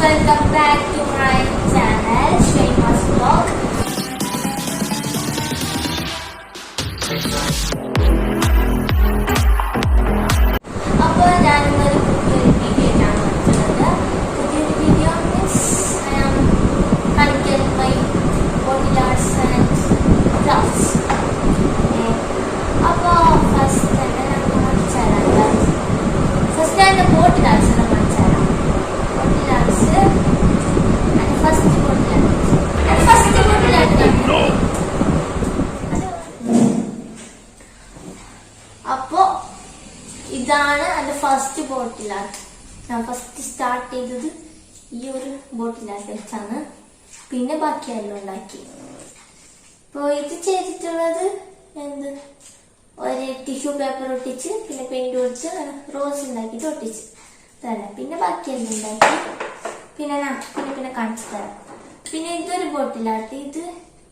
welcome back to my channel Shayma's Vlog. അപ്പോൾ ഞാനിന്നൊരു പുതിയൊരു video ആണ് വന്നത്. പുതിയൊരു video means I am connecting my body arts and crafts. അപ്പോൾ ഫസ്റ്റ് തന്നെ ഞാൻ കാണിച്ചു തരാം. ഫസ്റ്റ് ഞാൻ ബോട്ടിൽ ആർട്സ് കാണിച്ചു തരാം. ബോട്ടിൽ ആർട്സ് ഫസ്റ്റ് ബോട്ടിലായിട്ട് അപ്പോ ഇതാണ് എന്റെ ഫസ്റ്റ് ബോട്ടിൽ ആർട്ട്. ഞാൻ ഫസ്റ്റ് സ്റ്റാർട്ട് ചെയ്തത് ഈ ഒരു ബോട്ടിൽ ആർട്ട് വെച്ചാണ്. പിന്നെ ബാക്കിയെല്ലാം ഉണ്ടാക്കി. അപ്പൊ ഇത് ചെയ്തിട്ടുള്ളത് എന്ത് ഒരു ടിഷ്യൂ പേപ്പർ ഒട്ടിച്ച് പിന്നെ പെയിന്റ് ഒടിച്ച് റോസ് ഉണ്ടാക്കിയിട്ട് ഒട്ടിച്ച് തന്നെ. പിന്നെ ബാക്കിയെല്ലാം ഉണ്ടാക്കി. പിന്നെ കാണിച്ചു തരാം. പിന്നെ ഇതൊരു ബോട്ടിലാട്ട്. ഇത്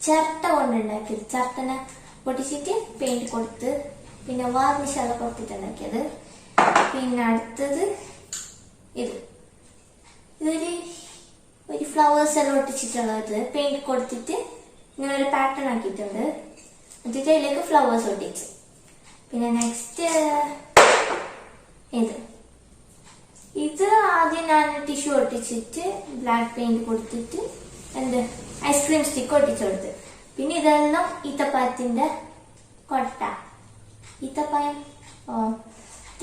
ചിരട്ട കൊണ്ടുണ്ടാക്കിയത്. ചിരട്ടനെ പൊട്ടിച്ചിട്ട് പെയിന്റ് കൊടുത്ത് പിന്നെ വാർണിഷ് കൊടുത്തിട്ടുണ്ടാക്കിയത്. പിന്നെ അടുത്തത് ഇതൊരു ഫ്ലവേഴ്സ് എല്ലാം ഒട്ടിച്ചിട്ടുള്ളത് പെയിന്റ് കൊടുത്തിട്ട് ഇങ്ങനെ ഒരു പാറ്റേൺ ആക്കിയിട്ടുണ്ട്. എന്നിട്ട് അതിലേക്ക് ഫ്ലവേഴ്സ് ഒട്ടിച്ച്. പിന്നെ നെക്സ്റ്റ് ഇത് ആദ്യം ഞാൻ ടിഷ്യൂ ഒട്ടിച്ചിട്ട് ബ്ലാക്ക് പെയിന്റ് കൊടുത്തിട്ട് ഐസ്ക്രീം സ്റ്റിക്ക് ഒട്ടിച്ചു കൊടുത്ത്. പിന്നെ ഇതെല്ലാം ഈത്തപ്പഴത്തിന്റെ കൊട്ട, ഈത്തപ്പഴം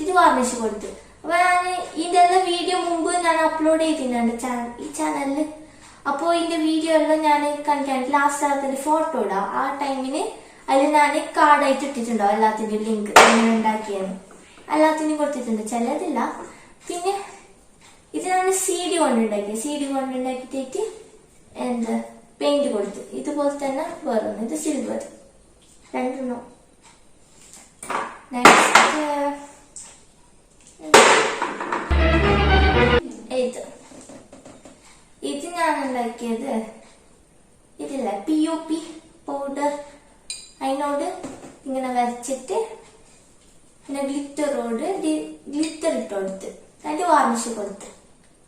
ഇത് വാർണിഷ് കൊടുത്ത്. അപ്പൊ ഞാൻ ഇതെല്ലാം വീഡിയോ മുമ്പ് ഞാൻ അപ്ലോഡ് ചെയ്തിട്ടുണ്ട് ഈ ചാനലില്. അപ്പോ ഇതിന്റെ വീഡിയോ എല്ലാം ഞാൻ കാണിക്കാൻ ലാസ്റ്റ് അതിന്റെ ഫോട്ടോ ഇടാം. ആ ടൈമിന് അതിൽ ഞാൻ കാർഡായിട്ട് ഇട്ടിട്ടുണ്ടാവും എല്ലാത്തിന്റെയും ലിങ്ക് എങ്ങനെ ഉണ്ടാക്കിയാണ്. എല്ലാത്തിനും കൊടുത്തിട്ടുണ്ട്, ചിലതില്ല. പിന്നെ ഇത് ഞാൻ CD കൊണ്ടുണ്ടാക്കിയിട്ട് പെയിന്റ് കൊടുത്ത്. ഇതുപോലെ തന്നെ വേറൊന്ന്, ഇത് സിൽവർ രണ്ടെണ്ണം. നെക്സ്റ്റ് ഇത് ഞാൻ ഉണ്ടാക്കിയത് ഇതില്ല POP പൗഡർ. അതിനോട് ഇങ്ങനെ വരച്ചിട്ട് പിന്നെ ഗ്ലിറ്റർ ഇട്ട് കൊടുത്ത് അതിന്റെ വാർണിഷ് കൊടുത്ത്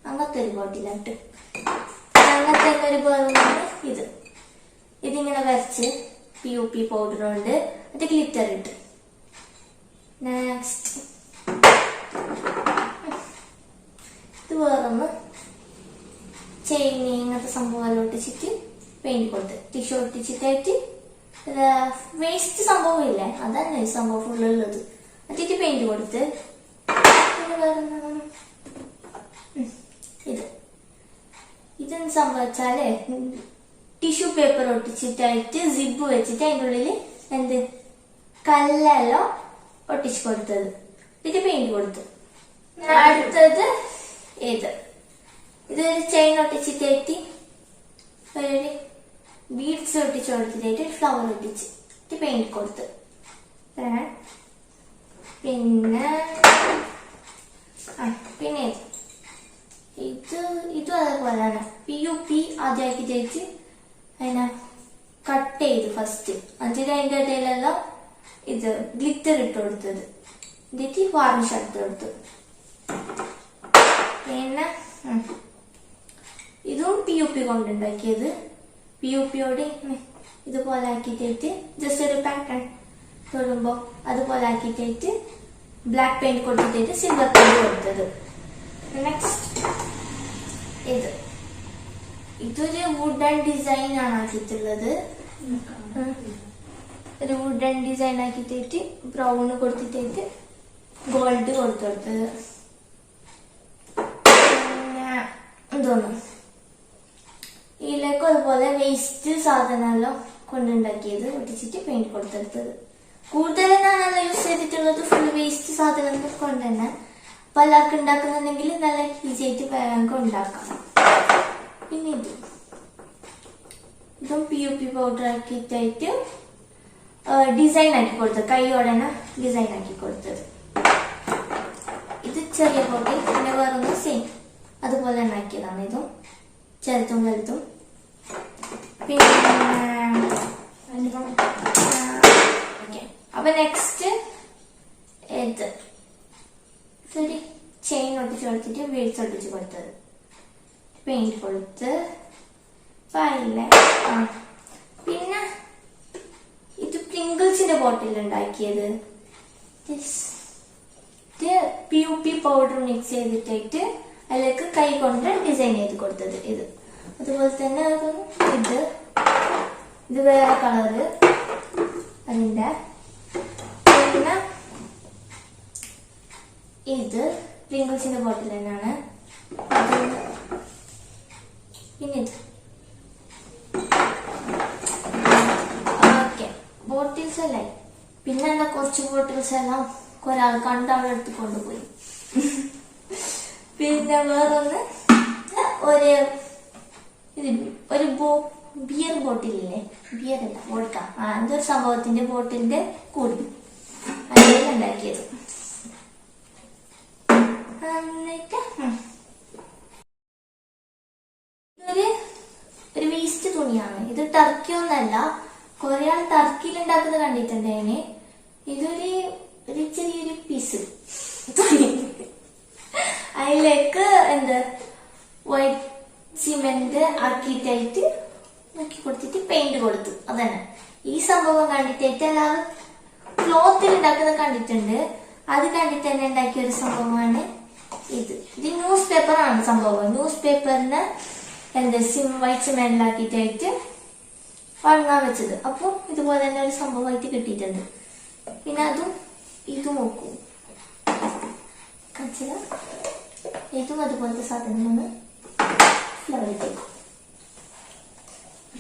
അങ്ങനത്തെ ഒരു ബോട്ടിലായിട്ട്. അങ്ങനത്തെ ഒരു ബോളാണ് ഇതിങ്ങനെ വരച്ച് POP പൗഡർ കൊണ്ട് അത് ഗ്ലിറ്റർ ഇട്ട്. നെക്സ്റ്റ് ഇത് വേറൊന്ന് ചെയിൻ ഇങ്ങനത്തെ സംഭവം ഒട്ടിച്ചിട്ട് പെയിന്റ് കൊടുത്ത് ടിഷ്യൂ ഒട്ടിച്ചിട്ടായിട്ട് വേസ്റ്റ് സംഭവം ഇല്ലേ അതന്നെ ഈ സംഭവം ഫുള്ളുള്ളത് എന്നിട്ട് പെയിന്റ് കൊടുത്ത്. ഇതെന്ന് സംഭവിച്ചാല് ടിഷ്യൂ പേപ്പർ ഒട്ടിച്ചിട്ടായിട്ട് സിബ് വെച്ചിട്ട് അതിൻ്റെ ഉള്ളില് കല്ലെല്ലാം ഒട്ടിച്ചു കൊടുത്തത്. എന്നിട്ട് പെയിന്റ് കൊടുത്തു. അടുത്തത് ഇതൊരു ചെയിൻ ഒട്ടിച്ചിട്ടായിട്ട് ഒരു ബീഡ്സ് ഒട്ടിച്ച് കൊടുത്തിട്ടായിട്ട് ഫ്ലവർ ഒട്ടിച്ച് പെയിന്റ് കൊടുത്ത്. പിന്നെ ഇതും അതേപോലെയാണ്. POP ആദ്യമാക്കിയിട്ട് അതിനെ കട്ട് ചെയ്ത് ഫസ്റ്റ്. എന്നിട്ട് അതിന്റെ ഇടയിലെല്ലാം ഗ്ലിറ്റർ ഇട്ട് കൊടുത്തത്. എന്നിട്ട് വാർണിഷ് എടുത്ത് കൊടുത്തു. പിന്നെ ഇതും POP കൊണ്ടുണ്ടാക്കിയത്. POPയോട് ഇതുപോലെ ആക്കിയിട്ട് ജസ്റ്റ് ഒരു പാറ്റേൺ തൊടുമ്പോ അതുപോലെ ആക്കിയിട്ട് ബ്ലാക്ക് പെയിന്റ് കൊടുത്തിട്ട് സിൽവർ പെയിന്റ് കൊടുത്തത്. നെക്സ്റ്റ് ഇതൊരു വുഡൻ ഡിസൈൻ ആണ് ആക്കിയിട്ടുള്ളത്. ഒരു വുഡൻ ഡിസൈൻ ആക്കിയിട്ട് ബ്രൗൺ കൊടുത്തിട്ട് ഗോൾഡ് കൊടുത്തത്. എന്തോന്നു ഇതിലേക്ക് അതുപോലെ വേസ്റ്റ് സാധനമെല്ലാം കൊണ്ടുണ്ടാക്കിയത് ഒട്ടിച്ചിട്ട് പെയിന്റ് കൊടുത്തെടുത്തത്. കൂടുതലും ഞാനല്ല യൂസ് ചെയ്തിട്ടുള്ളത് ഫുൾ വേസ്റ്റ് സാധനം കൊണ്ട് തന്നെ. അപ്പൊ എല്ലാവർക്കും ഉണ്ടാക്കുന്നുണ്ടെങ്കിൽ നല്ല ഈസി ആയിട്ട് വേഗം ഉണ്ടാക്കാം. പിന്നെ ഇതും POP പൗഡർ ആക്കിയിട്ടായിട്ട് ഡിസൈൻ ആക്കി കൊടുത്തത്. കൈയോടനെ ഡിസൈൻ ആക്കി കൊടുത്തത്. ഇത് ചെറിയ ബോട്ടിൽ. പിന്നെ വേറൊന്ന് സെയിം അതുപോലെ തന്നെ ആക്കിയതാണ്. ഇതും ചെറുതും വലുതും. പിന്നെ അപ്പൊ നെക്സ്റ്റ് ചെയിൻ ഒട്ടിച്ച് കൊടുത്തിട്ട് ബീഡ്സ് ഒട്ടിച്ച് കൊടുത്തത്. പെയിന്റ് കൊടുത്ത് ഫൈനല്. പിന്നെ ഇത് പ്രിങ്കിൾസിന്റെ ബോട്ടിൽ ഉണ്ടാക്കിയത്. PUP പൗഡർ മിക്സ് ചെയ്തിട്ടായിട്ട് അതിലേക്ക് കൈ കൊണ്ട് ഡിസൈൻ ചെയ്ത് കൊടുത്തത് ഇത്. അതുപോലെ തന്നെ ഇത് വേറെ കളറ് അതിന്റെ. പിന്നെ ഇത് പ്രിങ്കിൾസിന്റെ ബോട്ടിൽ തന്നെയാണ്. പിന്നെ ഇത് ഓക്കെ ബോട്ടിൽസ് അല്ലേ. പിന്നെ എന്താ കുറച്ച് ബോട്ടിൽസ് എല്ലാം ഒരാൾ കണ്ട് അവിടെ എടുത്ത് കൊണ്ടുപോയി. പിന്നെ വേറൊന്ന് ഒരു ബിയർ ബോട്ടിലില്ലേ, ബിയർ അല്ല വോഡ്ക, എന്തൊരു സംഭവത്തിന്റെ ബോട്ടിലിന്റെ കൂടി അതിൽ ഉണ്ടാക്കിയത്. എന്നിട്ട് ഒരു വേസ്റ്റ് തുണിയാണ് ഇത്. ടർക്കി ഒന്നല്ല, കുറെ ആൾ ടർക്കിയിൽ ഉണ്ടാക്കുന്നത് കണ്ടിട്ടുണ്ടേന്. ഇതൊരു ചെറിയൊരു പീസ് തുണി. അതിലേക്ക് വൈറ്റ് സിമെന്റ് ആക്കിയിട്ടായിട്ട് നോക്കി കൊടുത്തിട്ട് പെയിന്റ് കൊടുത്തു. അതന്നെ ഈ സംഭവം കണ്ടിട്ടായിട്ട് എല്ലാവരും ക്ലോത്തിൽ ഉണ്ടാക്കുന്നത് കണ്ടിട്ടുണ്ട്. അത് കണ്ടിട്ട് തന്നെ ഉണ്ടാക്കിയ ഒരു സംഭവമാണ് ഇത്. ന്യൂസ് പേപ്പർ ആണ് സംഭവം. ന്യൂസ് പേപ്പറിന് വൈറ്റ് സിമെന്റിലാക്കിയിട്ടായിട്ട് ഉണങ്ങാൻ വെച്ചത്. അപ്പൊ ഇതുപോലെ തന്നെ ഒരു സംഭവമായിട്ട് കിട്ടിയിട്ടുണ്ട്. പിന്നെ ഇതും നോക്കൂ, ഇതും അതുപോലത്തെ സാധനമാണ്. ഫ്ലവർ ഇട്ടേക്കും.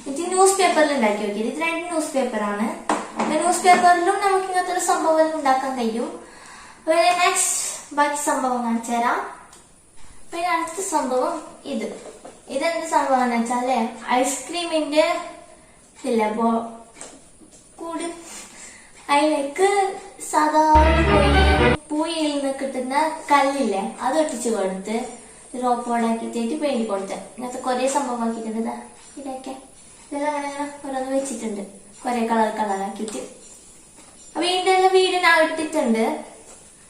ഇത് ന്യൂസ് പേപ്പറിൽ ഉണ്ടാക്കി നോക്കിയത്. ഇത് 2 ന്യൂസ് പേപ്പറാണ്. ന്യൂസ് പേപ്പറിലും നമുക്ക് ഇങ്ങനത്തെ ഒരു സംഭവം ഉണ്ടാക്കാൻ കഴിയും. നെക്സ്റ്റ് ബാക്കി സംഭവം കാണിച്ചു തരാം. പിന്നെ അടുത്ത സംഭവം ഇതെന്ത് സംഭവം എന്ന് വെച്ചാല് ഐസ്ക്രീമിന്റെ കൂട് അതിലേക്ക് സാധാരണ പൂയിൽ നിന്ന് കിട്ടുന്ന കല്ലില്ലേ അത് ഒട്ടിച്ച് കൊടുത്ത് റോപ്പോടാക്കിയിട്ട് പെയിന്റ് കൊടുത്ത് ഇങ്ങനത്തെ കുറെ സംഭവം ആക്കിയിട്ടുണ്ട്. ഇതൊക്കെ ഇതെല്ലാം അങ്ങനെ ഓരോന്ന് വെച്ചിട്ടുണ്ട്, കുറെ കളറാക്കിയിട്ട്. അപ്പൊ ഇതിന്റെ വീഡിയോ ഞാൻ ഇട്ടിട്ടുണ്ട്.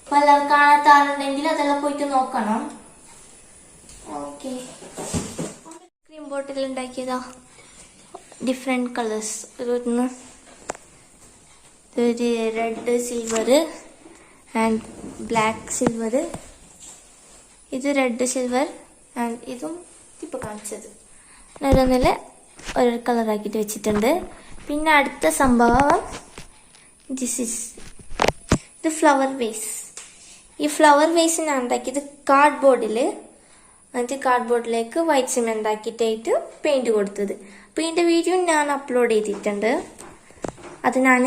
അപ്പൊ എല്ലാവരും കാണാത്ത ആളുണ്ടെങ്കിൽ അതെല്ലാം പോയിട്ട് നോക്കണം. ഓക്കെ, ക്രീം ബോട്ടിൽ ഉണ്ടാക്കിയതാ ഡിഫറെന്റ് കളേഴ്സ്. ഒരു red silver and black silver. ഇത് റെഡ് സിൽവർ ആൻഡ് ഇതും ഇപ്പൊ കാണിച്ചത്. ഓരോന്നില് ഓരോ കളറാക്കിയിട്ട് വെച്ചിട്ടുണ്ട്. പിന്നെ അടുത്ത സംഭവം ഇത് ഫ്ലവർ വേസ്. ഈ ഫ്ലവർ വേസ് ഞാൻ ഉണ്ടാക്കിയത് കാർഡ്ബോർഡില്. എന്നിട്ട് കാർഡ്ബോർഡിലേക്ക് വൈറ്റ് സിമെന്റ് ആക്കിയിട്ടായിട്ട് പെയിന്റ് കൊടുത്തത്. അപ്പൊ ഇതിന്റെ വീഡിയോ ഞാൻ അപ്ലോഡ് ചെയ്തിട്ടുണ്ട്. അത് ഞാൻ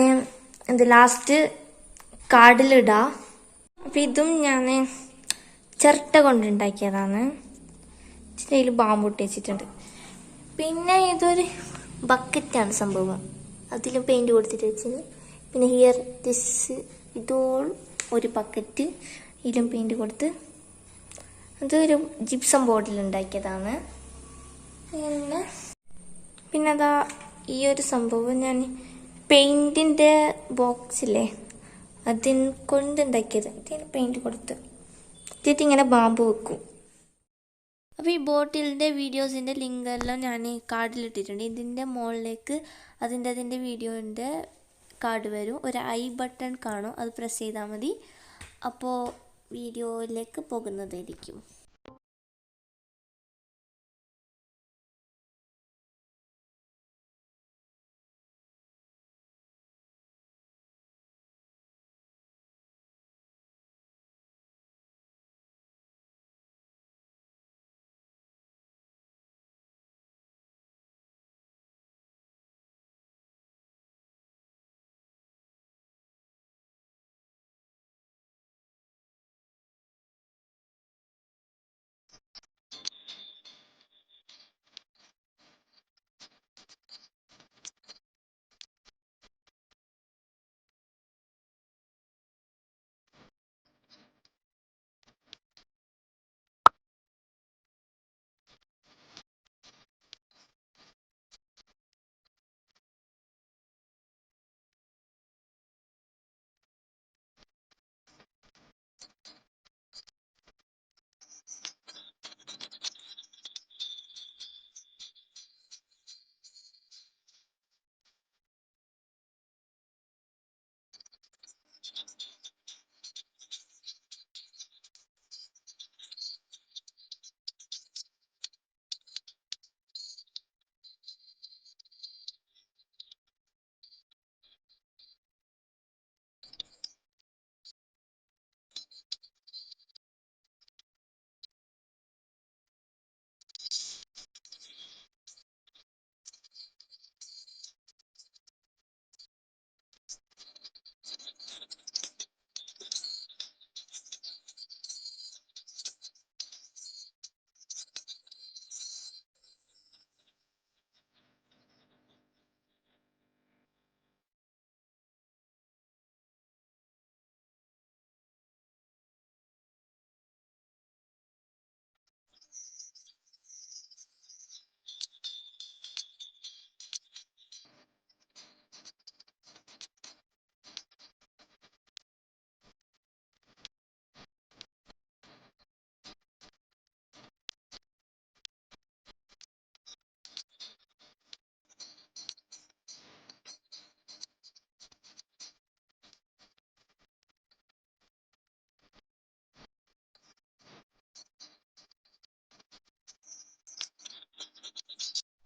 ലാസ്റ്റ് കാർഡിലിടാം. അപ്പൊ ഇതും ഞാൻ ചിരട്ട കൊണ്ടുണ്ടാക്കിയതാണ്. ഇതിൽ ബാമ്പൂട്ടി വെച്ചിട്ടുണ്ട്. പിന്നെ ഇതൊരു ബക്കറ്റാണ് സംഭവം. അതിലും പെയിന്റ് കൊടുത്തിട്ട് വെച്ചത്. പിന്നെ ഹിയർ ഇതോൾ ഒരു ബക്കറ്റ് ഇതിലും പെയിന്റ് കൊടുത്ത് അതൊരു ജിപ്സം ബോർഡിൽ ഉണ്ടാക്കിയതാണ്. പിന്നെ അതാ ഈ ഒരു സംഭവം ഞാൻ പെയിന്റിന്റെ ബോക്സില്ലേ അതിന് കൊണ്ടുണ്ടാക്കിയത്. ഇതിന് പെയിന്റ് കൊടുത്ത് ഇങ്ങനെ ബാമ്പു വെക്കും. അപ്പോൾ ഈ ബോട്ടിലിന്റെ വീഡിയോസിന്റെ ലിങ്ക് എല്ലാം ഞാൻ കാർഡിലിട്ടിട്ടുണ്ട്. ഇതിന്റെ മുകളിലേക്ക് അതിന്റെ വീഡിയോന്റെ കാർഡ് വരും. ഒരു ഐ ബട്ടൺ കാണും, അത് പ്രസ് ചെയ്താൽ മതി. അപ്പോൾ വീഡിയോയിലേക്ക് പോകുന്നതായിരിക്കും.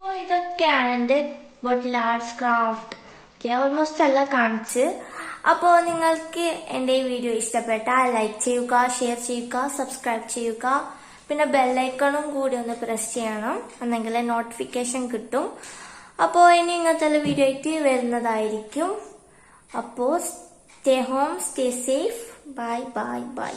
അപ്പോൾ ഇതൊക്കെയാണ് എൻ്റെ ബോട്ടിൽ ആർട്സ് ക്രാഫ്റ്റ്. ഓൾമോസ്റ്റ് എല്ലാം കാണിച്ച്. അപ്പോൾ നിങ്ങൾക്ക് എൻ്റെ ഈ വീഡിയോ ഇഷ്ടപ്പെട്ടാൽ ലൈക്ക് ചെയ്യുക, ഷെയർ ചെയ്യുക, സബ്സ്ക്രൈബ് ചെയ്യുക. പിന്നെ ബെല്ലൈക്കണും കൂടി ഒന്ന് പ്രസ് ചെയ്യണം, എന്നെങ്കിൽ നോട്ടിഫിക്കേഷൻ കിട്ടും. അപ്പോൾ ഇനി ഇങ്ങനത്തെ വീഡിയോ ആയിട്ട് വരുന്നതായിരിക്കും. അപ്പോൾ stay home, stay safe. Bye bye bye.